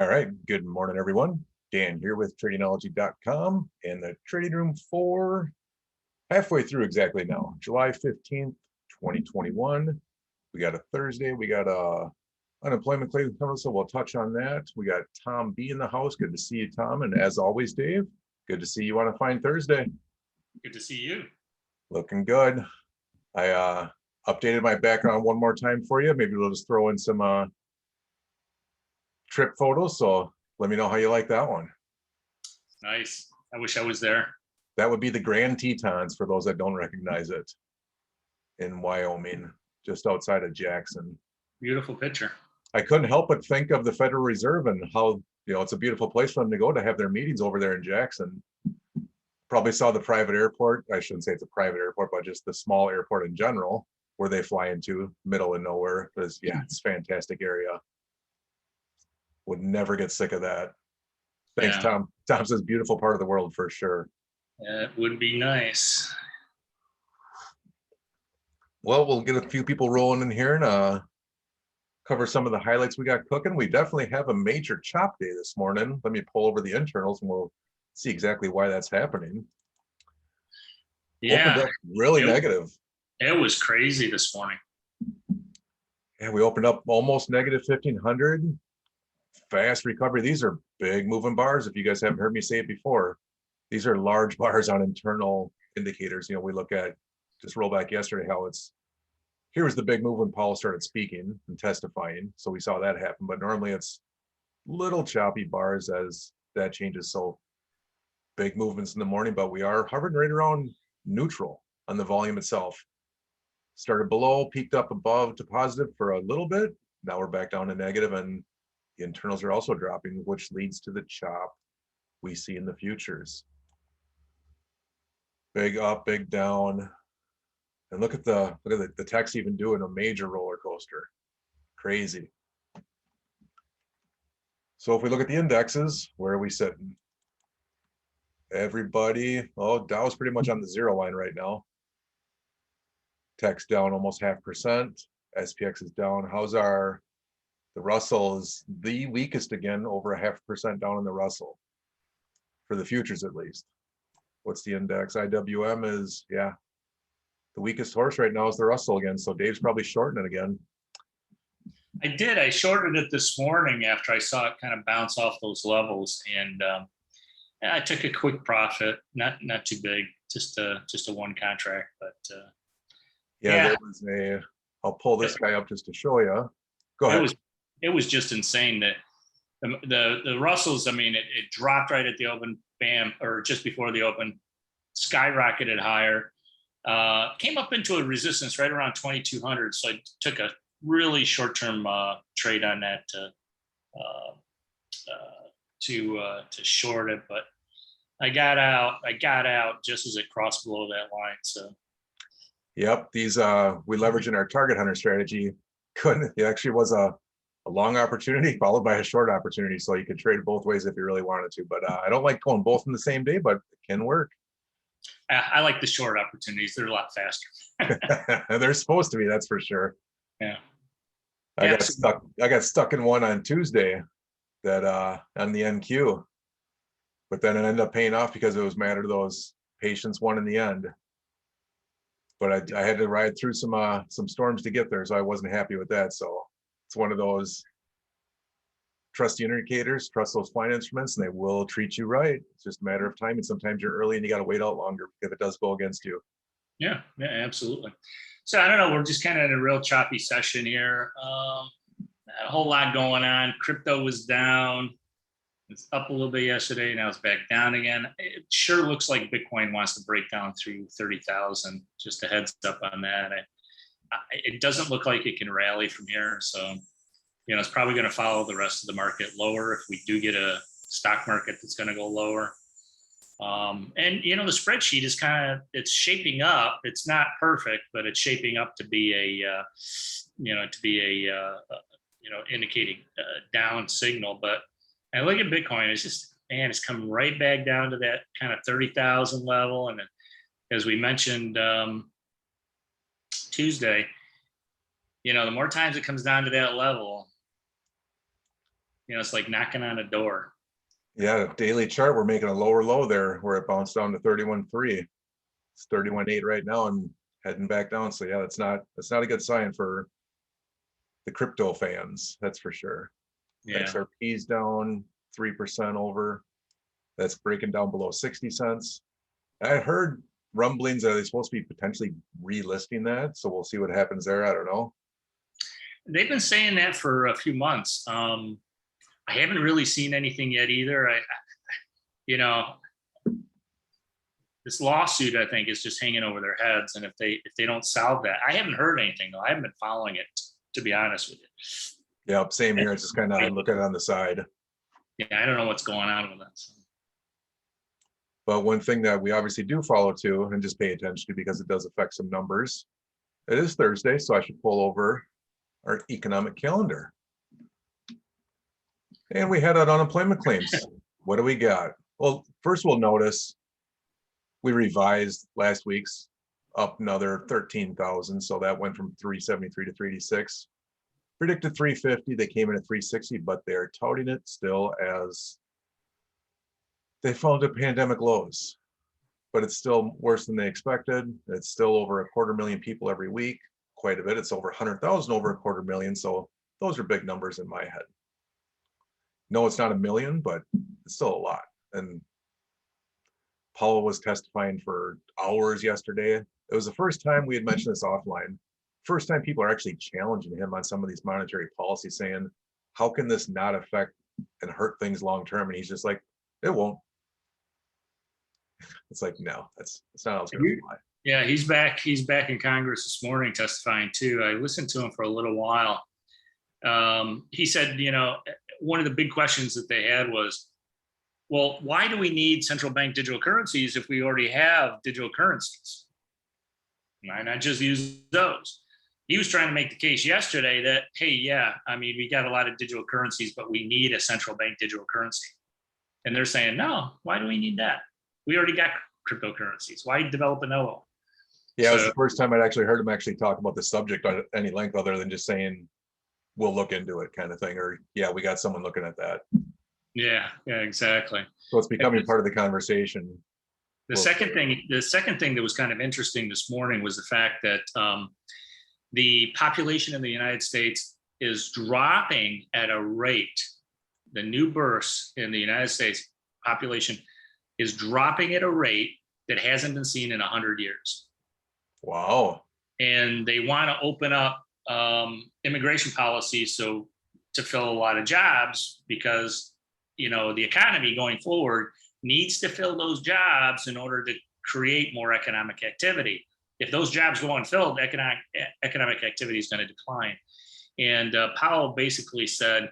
All right. Good morning, everyone. Dan here with tradingology.com and the trading room for halfway through exactly now, July 15th, 2021. We got a Thursday. We got a unemployment claim coming, so we'll touch on that. We got Tom B in the house. Good to see you, Tom. And as always, Dave, good to see you on a fine Thursday. Good to see you. Looking good. I updated my background one more time for you. Maybe we'll just throw in some trip photos. So let me know how you like that one. Nice. I wish I was there. That would be the Grand Tetons for those that don't recognize it, in Wyoming, just outside of Jackson. Beautiful picture. I couldn't help but think of the Federal Reserve and how, it's a beautiful place for them to go to have their meetings over there in Jackson. Probably saw the private airport. I shouldn't say it's a private airport, but just the small airport in general where they fly into, middle of nowhere. Because it's a fantastic area. Would never get sick of that. Thanks, Yeah. Tom. Tom says beautiful part of the world for sure. It would be nice. Well, we'll get a few people rolling in here and cover some of the highlights we got cooking. We definitely have a major chop day this morning. Let me pull over the internals and we'll see exactly why that's happening. Yeah. Opened up really negative. It was crazy this morning. Yeah, we opened up almost negative 1,500. Fast recovery. These are big moving bars. If you guys haven't heard me say it before, these are large bars on internal indicators. We look at, just roll back yesterday, how here was the big move when Powell started speaking and testifying. So we saw that happen, but normally it's little choppy bars as that changes. So big movements in the morning, but we are hovering right around neutral on the volume itself. Started below, peaked up above to positive for a little bit. Now we're back down to negative, and the internals are also dropping, which leads to the chop we see in the futures. Big up, big down. And look at the tech's even doing a major roller coaster. Crazy. So if we look at the indexes, where are we sitting? Everybody, Dow's pretty much on the zero line right now. Tech's down almost 0.5%. SPX is down. The Russell is the weakest again, over 0.5% down in the Russell for the futures at least. What's the index? IWM is, the weakest horse right now is the Russell again. So Dave's probably shorting it again. I did. I shorted it this morning after I saw it kind of bounce off those levels, and I took a quick profit, not too big, just a one contract, but there was I'll pull this guy up just to show you. Go ahead. It was just insane that the Russells, I mean, it dropped right at the open, bam, or just before the open, skyrocketed higher, came up into a resistance right around 2,200. So I took a really short-term trade on that to short it, but I got out just as it crossed below that line. So yep, these we leverage in our target hunter strategy. It actually was a long opportunity followed by a short opportunity, so you could trade it both ways if you really wanted to. But I don't like going both in the same day, but it can work. I like the short opportunities. They're a lot faster. They're supposed to be, that's for sure. Yeah. I got stuck in one on Tuesday that on the NQ, but then it ended up paying off because it was matter those patients won in the end. But I had to ride through some storms to get there, so I wasn't happy with that. So it's one of those trust the indicators, trust those fine instruments, and they will treat you right. It's just a matter of time, and sometimes you're early and you got to wait out longer if it does go against you. Yeah, absolutely. So I don't know, we're just kind of in a real choppy session here. A whole lot going on. Crypto was down. It's up a little bit yesterday. Now it's back down again. It sure looks like Bitcoin wants to break down through 30,000. Just a heads up on that. It doesn't look like it can rally from here. So, it's probably going to follow the rest of the market lower if we do get a stock market that's going to go lower. And the spreadsheet is it's shaping up. It's not perfect, but it's shaping up to be indicating a down signal. But I look at Bitcoin, it's just, it's come right back down to that kind of 30,000 level. And as we mentioned Tuesday, the more times it comes down to that level, It's like knocking on a door. Yeah, daily chart, we're making a lower low there where it bounced down to 31.3. It's 31.8 right now and heading back down. So yeah, that's not a good sign for the crypto fans, that's for sure. Yeah. XRP's down 3% over. That's breaking down below 60 cents. I heard rumblings that they're supposed to be potentially relisting that. So we'll see what happens there. I don't know. They've been saying that for a few months. I haven't really seen anything yet either. You know, this lawsuit, I think, is just hanging over their heads. And if they don't solve that, I haven't heard anything though. I haven't been following it, to be honest with you. Yeah, same here. It's just kind of, I look at it on the side. Yeah, I don't know what's going on with that. So. But one thing that we obviously do follow too and just pay attention to because it does affect some numbers. It is Thursday, so I should pull over our economic calendar. And we had out unemployment claims. What do we got? Well, first we'll notice we revised last week's up another 13,000. So that went from 373 to 386. Predicted 350. They came in at 360, but they're touting it still as they fell to pandemic lows. But it's still worse than they expected. It's still over 250,000 people every week, quite a bit. It's over 100,000 over 250,000. So those are big numbers in my head. No, it's not a million, but it's still a lot. And Powell was testifying for hours yesterday. It was the first time we had mentioned this offline. First time people are actually challenging him on some of these monetary policies, saying, how can this not affect and hurt things long term? And he's just like, it won't. It's like, no, that's not how it's going to fly. Yeah, he's back. He's back in Congress this morning testifying too. I listened to him for a little while. He said, one of the big questions that they had was, well, why do we need central bank digital currencies if we already have digital currencies? Why not just use those? He was trying to make the case yesterday that, hey, yeah, I mean, we got a lot of digital currencies, but we need a central bank digital currency. And they're saying, no, why do we need that? We already got cryptocurrencies. Why develop another one? Yeah, it was the first time I'd actually heard him actually talk about the subject on any length other than just saying, we'll look into it kind of thing. Or, yeah, we got someone looking at that. Yeah, exactly. So it's becoming part of the conversation. The second thing that was kind of interesting this morning was the fact that the population in the United States is dropping at a rate. The new births in the United States population is dropping at a rate that hasn't been seen in 100 years. Wow. And they want to open up immigration policy to fill a lot of jobs because, the economy going forward needs to fill those jobs in order to create more economic activity. If those jobs go unfilled, economic activity is going to decline. And Powell basically said,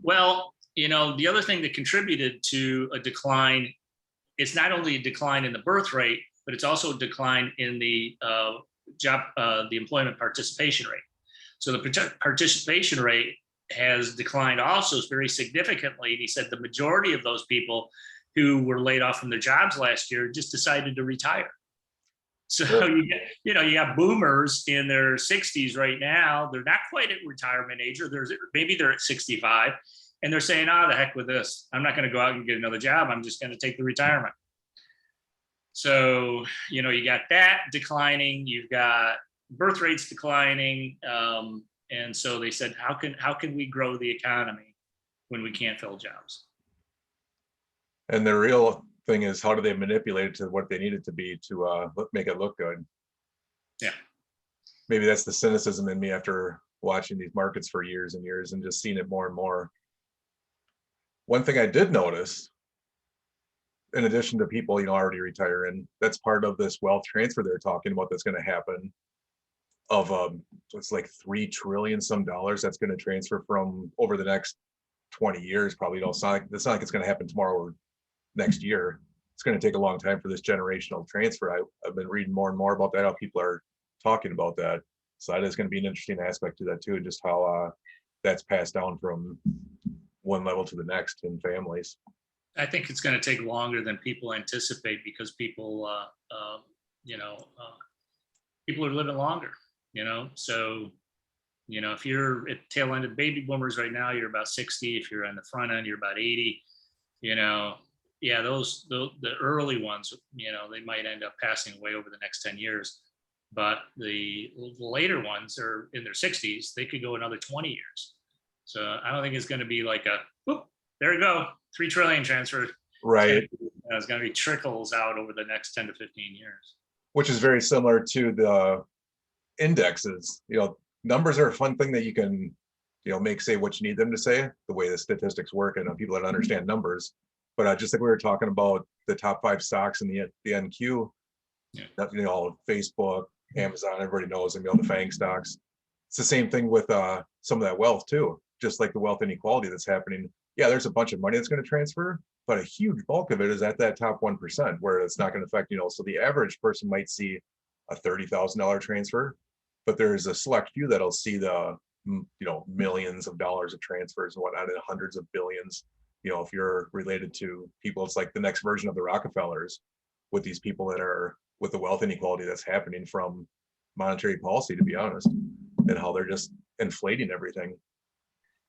well, the other thing that contributed to a decline, it's not only a decline in the birth rate, but it's also a decline in the the employment participation rate. So the participation rate has declined also very significantly. He said the majority of those people who were laid off from their jobs last year just decided to retire. So you got boomers in their 60s right now. They're not quite at retirement age, or maybe they're at 65, and they're saying, the heck with this. I'm not going to go out and get another job. I'm just going to take the retirement. So, you got that declining. You've got birth rates declining. And so they said, how can we grow the economy when we can't fill jobs? And the real thing is, how do they manipulate it to what they need it to be to make it look good? Yeah. Maybe that's the cynicism in me after watching these markets for years and years and just seeing it more and more. One thing I did notice, in addition to people, already retiring, that's part of this wealth transfer they're talking about that's going to happen of it's like $3 trillion some dollars that's going to transfer from over the next 20 years. Probably it's not like it's going to happen tomorrow or next year. It's going to take a long time for this generational transfer. I've been reading more and more about that, how people are talking about that. So that is going to be an interesting aspect to that too, and just how that's passed down from one level to the next in families. I think it's going to take longer than people anticipate because people, people are living longer, so You know, if you're at tail end of baby boomers right now, you're about 60. If you're on the front end, you're about 80. You know, yeah, the early ones, you know, they might end up passing away over the next 10 years. But the later ones are in their 60s, they could go another 20 years. So I don't think it's going to be like a, whoop, there you go, 3 trillion transfer. Right. It's going to be trickles out over the next 10 to 15 years. Which is very similar to the indexes. You know, numbers are a fun thing that you can, you know, make say what you need them to say, the way the statistics work, and people that understand numbers. But just like we were talking about the top 5 stocks in the NQ, Yeah. you know, Facebook, Amazon, everybody knows them, you know, the FANG stocks. It's the same thing with some of that wealth too, just like the wealth inequality that's happening. Yeah, there's a bunch of money that's going to transfer, but a huge bulk of it is at that top 1%, where it's not going to affect, you know, so the average person might see a $30,000 transfer, but there's a select few that'll see the, you know, millions of dollars of transfers and whatnot, and hundreds of billions. You know, if you're related to people, it's like the next version of the Rockefellers, with these people that are with the wealth inequality that's happening from monetary policy, to be honest, and how they're just inflating everything.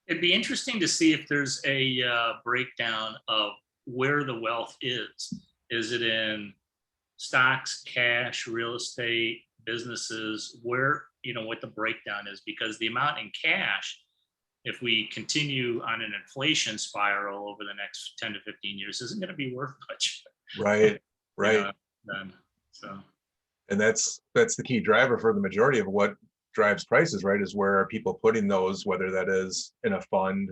It'd be interesting to see if there's a breakdown of where the wealth is. Is it in stocks, cash, real estate, businesses, where, you know, what the breakdown is? Because the amount in cash, if we continue on an inflation spiral over the next 10 to 15 years, isn't going to be worth much. Right. Right. Then, so. And that's the key driver for the majority of what drives prices, right? Is where are people putting those, whether that is in a fund,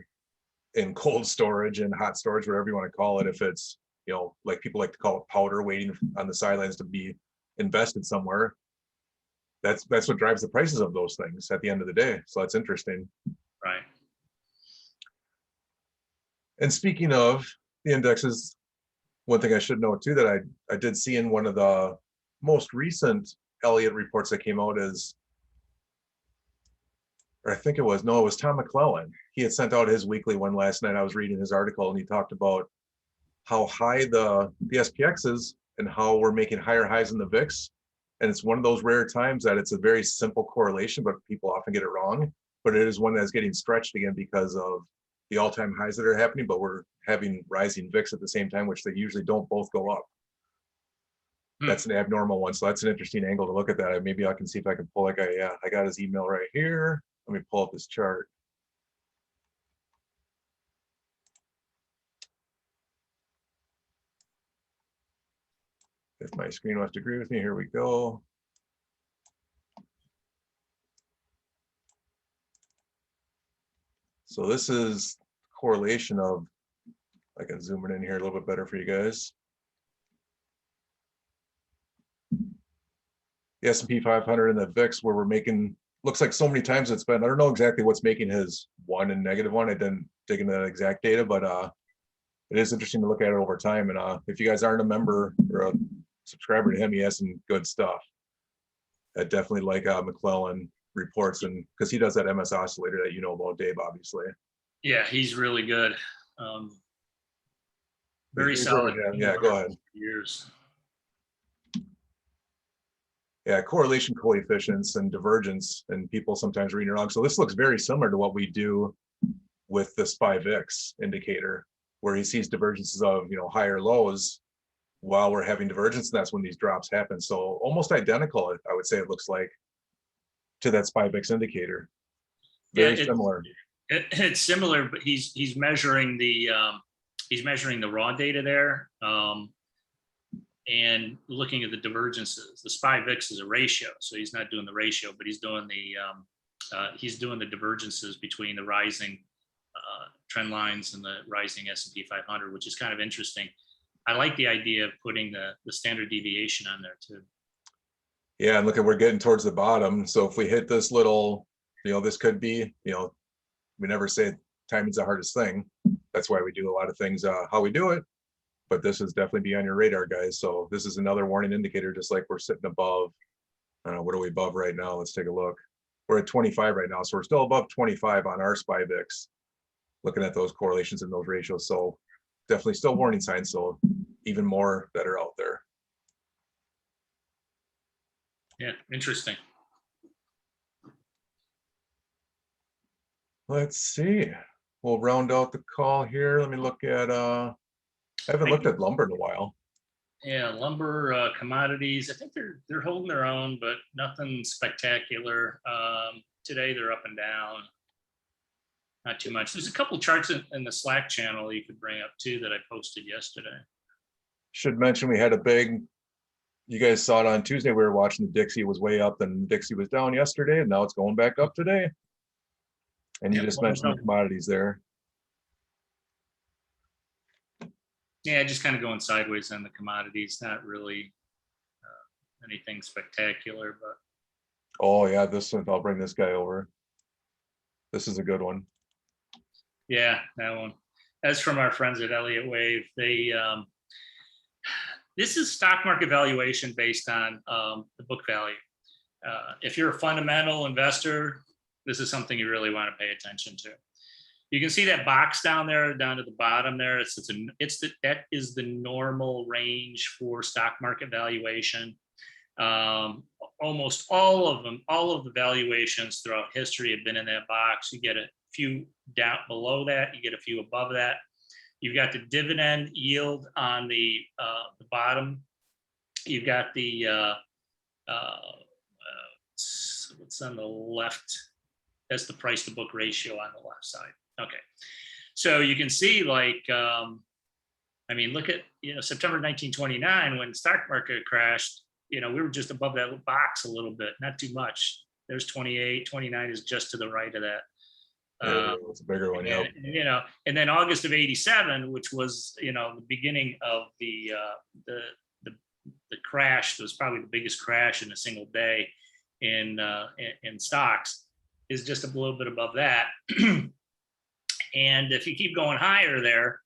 in cold storage, and hot storage, whatever you want to call it. If it's, you know, like people like to call it powder, waiting on the sidelines to be invested somewhere, that's what drives the prices of those things at the end of the day. So that's interesting. Right. And speaking of the indexes, one thing I should note too that I did see in one of the most recent Elliott reports that came out is, or I think it was Tom McClellan. He had sent out his weekly one last night. I was reading his article, and he talked about how high the SPX is and how we're making higher highs in the VIX. And it's one of those rare times that it's a very simple correlation, but people often get it wrong. But it is one that's getting stretched again because of the all-time highs that are happening, but we're having rising VIX at the same time, which they usually don't both go up. That's an abnormal one. So that's an interesting angle to look at that. Maybe I can see if I can pull like I got his email right here. Let me pull up his chart. If my screen wants to agree with me, here we go. So this is correlation of, I can zoom it in here a little bit better for you guys. The S&P 500 and the VIX, where we're making, looks like so many times it's been, I don't know exactly what's making his one and negative one. I didn't dig into that exact data, but it is interesting to look at it over time. And if you guys aren't a member or a subscriber to him, he has some good stuff. I definitely like McClellan reports, and because he does that MS oscillator that you know about, Dave, obviously. Yeah, he's really good. Very solid. Yeah, go ahead. Years. Yeah, correlation coefficients and divergence, and people sometimes read it wrong. So this looks very similar to what we do with the SPY VIX indicator, where he sees divergences of, you know, higher lows while we're having divergence, and that's when these drops happen. So almost identical, I would say it looks like, to that SPY VIX indicator. Very similar. It's similar, but he's measuring the raw data there, and looking at the divergences. The SPY VIX is a ratio, so he's not doing the ratio, but he's doing the divergences between the rising trend lines and the rising S&P 500, which is kind of interesting. I like the idea of putting the standard deviation on there too. Yeah, and look at, we're getting towards the bottom. So if we hit this little, you know, this could be, you know, we never say timing's the hardest thing. That's why we do a lot of things how we do it. But this is definitely be on your radar, guys. So this is another warning indicator, just like we're sitting above. I don't know, what are we above right now? Let's take a look. We're at 25 right now. So we're still above 25 on our SPY VIX, looking at those correlations and those ratios. So definitely still warning signs. So even more that are out there. Yeah, interesting. Let's see. We'll round out the call here. Let me look at, I haven't looked at lumber in a while. Yeah, lumber, commodities, I think they're holding their own, but nothing spectacular. Today they're up and down. Not too much. There's a couple charts in the Slack channel you could bring up too that I posted yesterday. Should mention we had a big, you guys saw it on Tuesday. We were watching the Dixie was way up and Dixie was down yesterday, and now it's going back up today. And you Yep, just mentioned the commodities there. Yeah, just kind of going sideways on the commodities. Not really anything spectacular, but Oh yeah, this one, I'll bring this guy over. This is a good one. yeah, that one. That's from our friends at Elliott Wave. They this is stock market valuation based on the book value. If you're a fundamental investor, this is something you really want to pay attention to. You can see that box down there, down to the bottom there. That is the normal range for stock market valuation. Almost all of them, all of the valuations throughout history have been in that box. You get a few down below that, you get a few above that. You've got the dividend yield on the bottom. You've got the what's on the left? That's the price to book ratio on the left side. Okay, so you can see like, I mean, look at, September 1929 when the stock market crashed. We were just above that box a little bit, not too much. There's 28, 29 is just to the right of that. It's a bigger one, yeah. And then August of '87, which was, the beginning of the crash. It was probably the biggest crash in a single day in stocks, is just a little bit above that. And if you keep going higher there,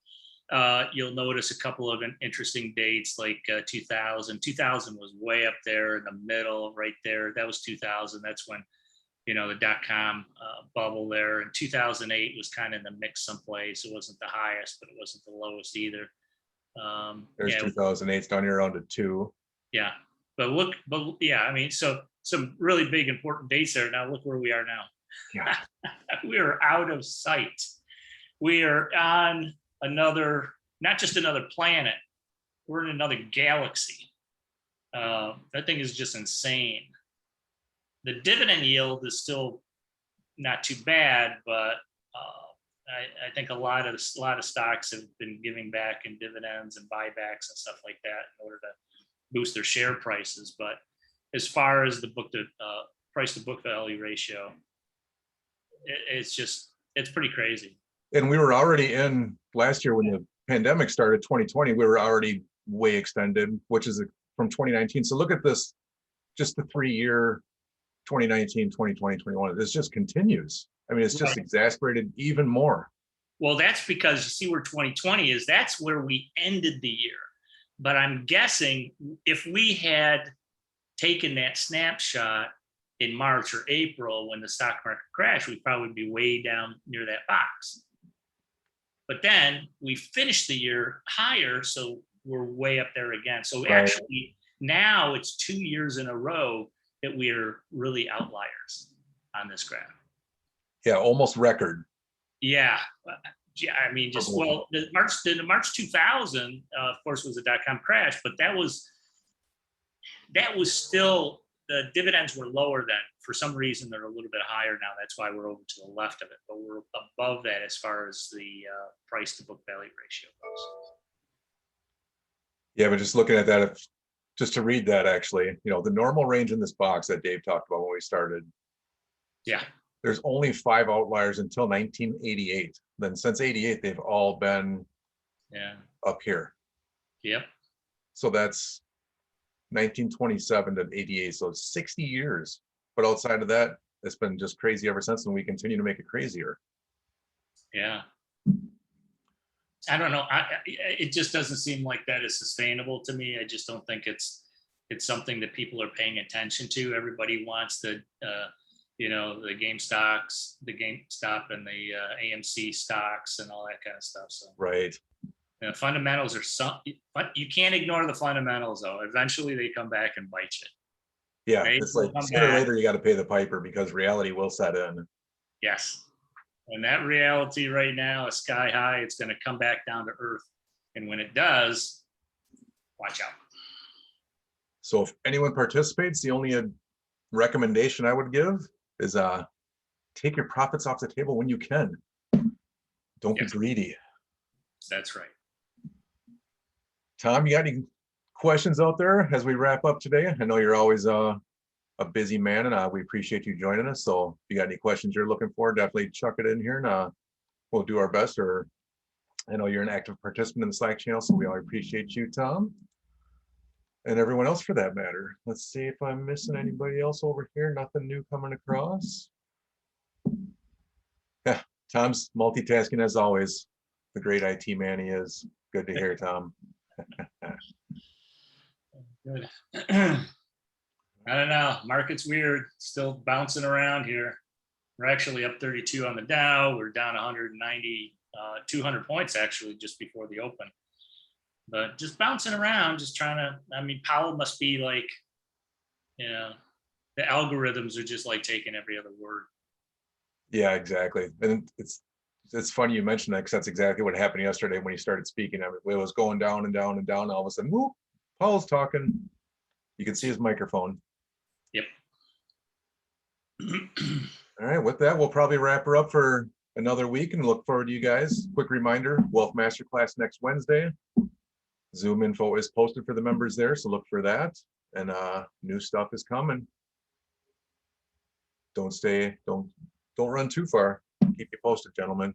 you'll notice a couple of interesting dates like 2000. 2000 was way up there in the middle, right there. That was 2000. That's when, the dot-com bubble there. And 2008 was kind of in the mix someplace. It wasn't the highest, but it wasn't the lowest either. There's 2008 down here around a 2. Yeah, but yeah, I mean, so some really big important dates there. Now look where we are now. Yeah. We are out of sight. We are on another, not just another planet, we're in another galaxy. That thing is just insane. The dividend yield is still not too bad, but I think a lot of stocks have been giving back in dividends and buybacks and stuff like that in order to boost their share prices. But as far as the price to book value ratio, it's pretty crazy. And we were already in last year when the pandemic started, 2020, we were already way extended, which is from 2019. So look at this, just the 3-year, 2019, 2020, 21. This just continues. I mean, it's just exasperated even more. Well, that's because you see where 2020 is, that's where we ended the year. But I'm guessing if we had taken that snapshot in March or April when the stock market crashed, we'd probably be way down near that box. But then we finished the year higher, so we're way up there again. So actually, now it's 2 years in a row that we are really outliers on this graph. Yeah, almost record. Yeah, I mean, just the March 2000, of course, was a dot-com crash, but that was still, the dividends were lower then. For some reason, they're a little bit higher now. That's why we're over to the left of it, but we're above that as far as the price to book value ratio goes. Yeah, but just looking at that, just to read that, actually, the normal range in this box that Dave talked about when we started. Yeah. There's only 5 outliers until 1988. Then since 88, they've all been up here. Yep. So that's 1927 to 88. So it's 60 years. But outside of that, it's been just crazy ever since, and we continue to make it crazier. Yeah. I don't know. It just doesn't seem like that is sustainable to me. I just don't think it's something that people are paying attention to. Everybody wants the the GameStop and the AMC stocks and all that kind of stuff. So right. Fundamentals are you can't ignore the fundamentals though. Eventually they come back and bite you. Yeah, it's like sooner or later you got to pay the piper because reality will set in. Yes. And that reality right now is sky high. It's going to come back down to earth. And when it does, watch out. So if anyone participates, the only recommendation I would give is take your profits off the table when you can. Don't be greedy. That's right. Tom, you got any questions out there as we wrap up today? I know you're always a busy man, and we appreciate you joining us. So if you got any questions you're looking for, definitely chuck it in here, and we'll do our best. Or I know you're an active participant in the Slack channel, so we all appreciate you, Tom, and everyone else for that matter. Let's see if I'm missing anybody else over here. Nothing new coming across. Yeah, Tom's multitasking as always. The great IT man he is. Good to hear, Tom. Good. I don't know. Market's weird. Still bouncing around here. We're actually up 32 on the Dow. We're down 190, 200 points actually just before the open. But just bouncing around, just trying to, I mean, Powell must be like, you know, the algorithms are just like taking every other word. Yeah, exactly. And it's funny you mentioned that, because that's exactly what happened yesterday when he started speaking. I mean, it was going down and down and down. All of a sudden, whoop, Paul's talking. You can see his microphone. Yep. All right, with that, we'll probably wrap her up for another week and look forward to you guys. Quick reminder, Wealth Masterclass next Wednesday. Zoom info is posted for the members there, so look for that. And new stuff is coming. Don't run too far. Keep you posted, gentlemen.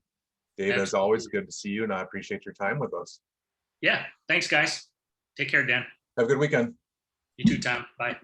Dave, Absolutely. as always, good to see you, and I appreciate your time with us. Yeah. Thanks, guys. Take care, Dan. Have a good weekend. You too, Tom. Bye.